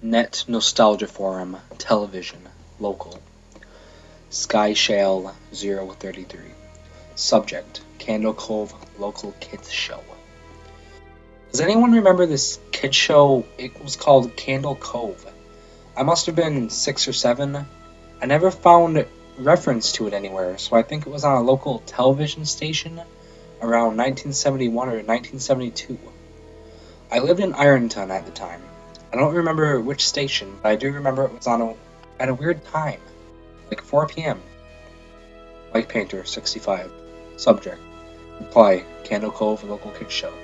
Net Nostalgia Forum, Television, Local. Sky Shale 033. Subject, Candle Cove Local Kids Show. Does anyone remember this kid show? It was called Candle Cove. I must have been 6 or 7. I never found reference to it anywhere, so I think it was on a local television station around 1971 or 1972. I lived in Ironton at the time. I don't remember which station, but I do remember it was on at a weird time, like 4 p.m. White Painter, 65. Subject. Reply, Candle Cove Local Kids Show.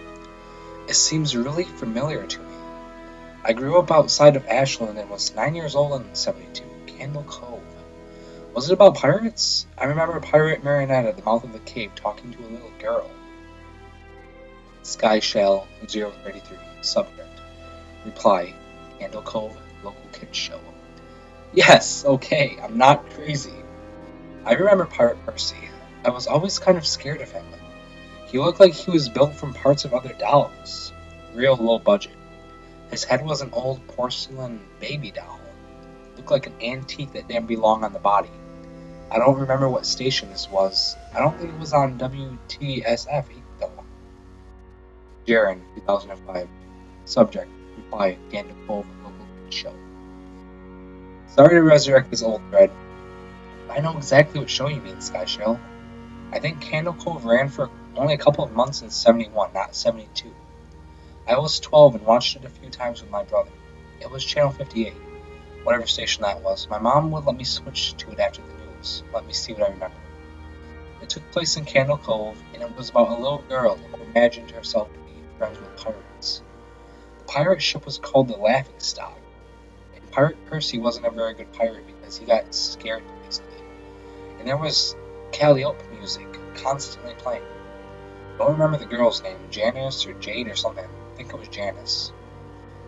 It seems really familiar to me. I grew up outside of Ashland and was 9 years old in 72. Candle Cove. Was it about pirates? I remember a pirate marionette at the mouth of the cave talking to a little girl. Sky Shell 033. Subject. Reply, Candle Cove Local Kids Show. Yes, okay, I'm not crazy. I remember Pirate Percy. I was always kind of scared of him. He looked like he was built from parts of other dolls. Real low budget. His head was an old porcelain baby doll. Looked like an antique that didn't belong on the body. I don't remember what station this was. I don't think it was on WTSF though. Jaren, 2005. Subject. Reply, Candle Cove Local Kids Show. Sorry to resurrect this old thread. I know exactly what show you mean, Sky Shell. I think Candle Cove ran for only a couple of months in 71, not 72. I was 12 and watched it a few times with my brother. It was Channel 58, whatever station that was. My mom would let me switch to it after the news, let me see what I remember. It took place in Candle Cove, and it was about a little girl who imagined herself to be friends with pirates. The pirate ship was called the Laughingstock, and Pirate Percy wasn't a very good pirate because he got scared easily. And there was calliope music constantly playing. I don't remember the girl's name, Janice or Jade or something. I think it was Janice.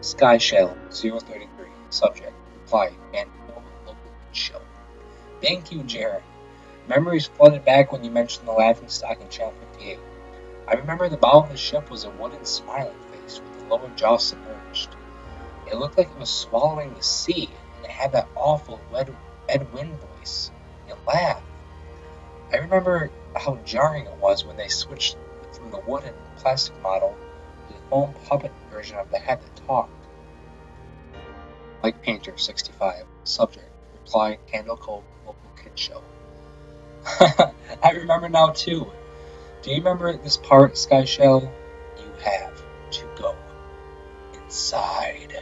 Sky Shell 033. Subject. Reply. Candle Local Kids Show. Thank you, Jared. Memories flooded back when you mentioned the Laughingstock in Channel 58. I remember the bow of the ship was a wooden smiling face with the lower jaw submerged. It looked like it was swallowing the sea, and it had that awful Ed Wynn voice. It laughed. I remember how jarring it was when they switched from the wooden plastic model to the foam puppet version of the head that talked. White Painter, 65. Subject. Reply, Candle Cove Local Kids Show. I remember now too. Do you remember this part, Sky Shell? You have to go inside.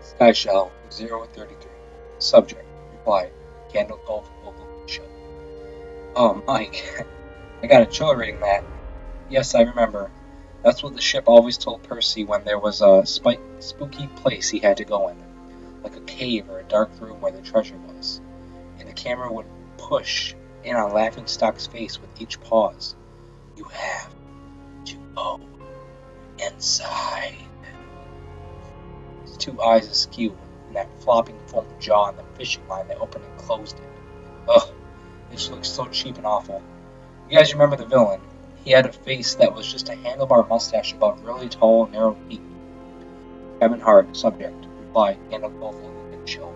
Sky Shell 033. Subject. Reply, Candle Cove Local Kids Show. Oh, Mike, I got a chill reading that. Yes, I remember. That's what the ship always told Percy when there was a spooky place he had to go in, like a cave or a dark room where the treasure was. And the camera would push in on Laughingstock's face with each pause. You have to go inside. His two eyes askew, and that flopping foam jaw and the fishing line that opened and closed it. Ugh, this looks so cheap and awful. You guys remember the villain? He had a face that was just a handlebar mustache above really tall, narrow teeth. Kevin Hart, subject. Reply, Candle Cove Local Kids Show.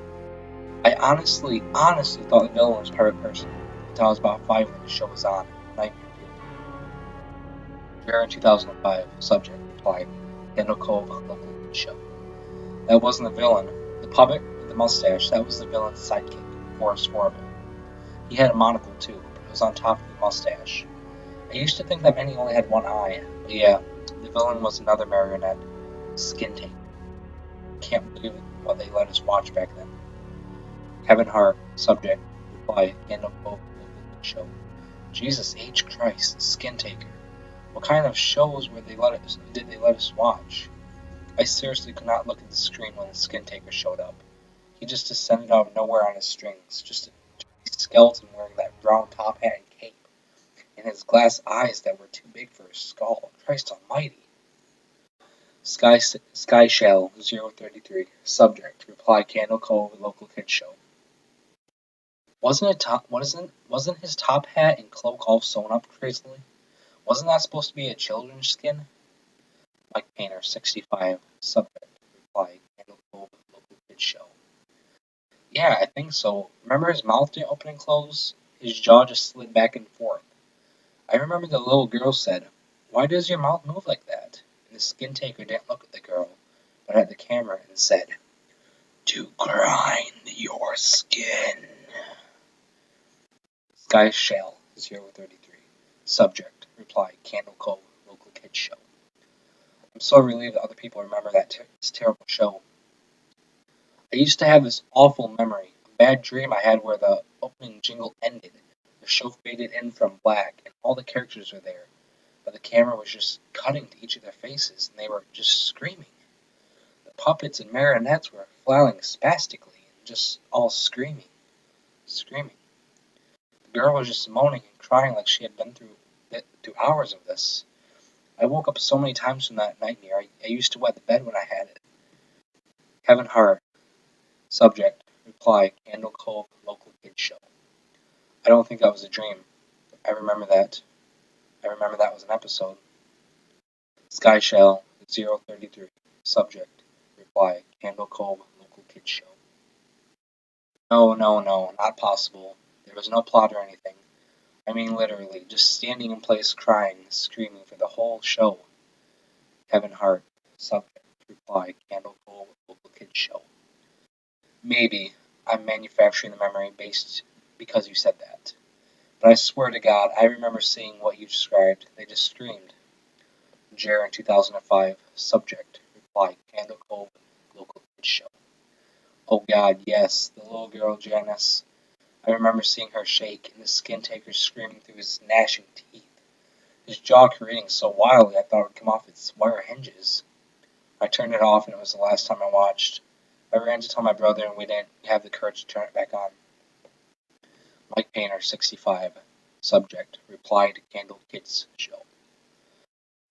I honestly thought the villain was Pirate Percy until I was about 5 when the show was on. Nightmare Fuel. Year in 2005. Subject. Reply, Candle Cove Local Kids Show. That wasn't the villain. The puppet with the mustache, that was the villain's sidekick, Forrest Foreman. He had a monocle too, but it was on top of the mustache. I used to think that many only had one eye, but yeah, the villain was another marionette, Skin Taker. Can't believe what they let us watch back then. Kevin Hart, subject. Reply, Candle Cove Local Kids Show. Jesus H. Christ, Skin Taker. What kind of shows did they let us watch? I seriously could not look at the screen when the Skin Taker showed up. He just descended out of nowhere on his strings, just a skeleton wearing that brown top hat and cape, and his glass eyes that were too big for his skull. Christ almighty. Sky Shell 033. Subject. Reply, Candle Cove Local Kids Show. Wasn't his top hat and cloak all sewn up crazily? Wasn't that supposed to be a children's skin? Mike Painter, 65. Subject. Reply, Candle Show. Yeah, I think so. Remember his mouth didn't open and close? His jaw just slid back and forth. I remember the little girl said, "Why does your mouth move like that?" And the skin taker didn't look at the girl, but at the camera and said, "To grind your skin." Sky Shell 033. Subject. Reply. Candle Cove. Local Kids Show. I'm so relieved that other people remember this terrible show. I used to have this awful memory, a bad dream I had where the opening jingle ended. The show faded in from black, and all the characters were there, but the camera was just cutting to each of their faces, and they were just screaming. The puppets and marionettes were flailing spastically, and just all screaming, screaming. The girl was just moaning and crying like she had been through hours of this. I woke up so many times from that nightmare. I used to wet the bed when I had it. Kevin Hart. Subject. Reply. Candle Cove Local Kids Show. I don't think that was a dream. I remember that. I remember that was an episode. Sky Shell 033. Subject. Reply. Candle Cove Local Kids Show. No, no, no, not possible. There was no plot or anything. I mean literally, just standing in place crying, screaming for the whole show. Kevin Hart. Subject. Reply. Candle Cove Local Kids Show. Maybe I'm manufacturing the memory based because you said that. But I swear to God, I remember seeing what you described. They just screamed. Jer in 2005. Subject. Reply. Candle Cove Local Kids Show. Oh God, yes, the little girl Janice. I remember seeing her shake and the skin taker screaming through his gnashing teeth. His jaw creating so wildly I thought it would come off its wire hinges. I turned it off and it was the last time I watched. I ran to tell my brother and we didn't have the courage to turn it back on. Mike Painter, 65. Subject. Reply to Candle Kids Show.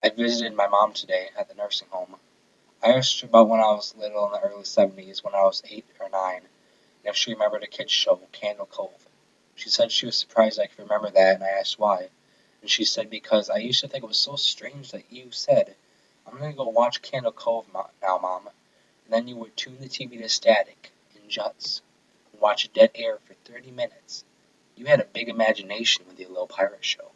I visited my mom today at the nursing home. I asked her about when I was little in the early 70s, when I was 8 or 9, and if she remembered a kid's show, Candle Cove. She said she was surprised I could remember that, and I asked why. And she said because I used to think it was so strange that you said, "I'm going to go watch Candle Cove now, Mom." And then you would tune the TV to static and juts and watch dead air for 30 minutes. You had a big imagination with your little pirate show.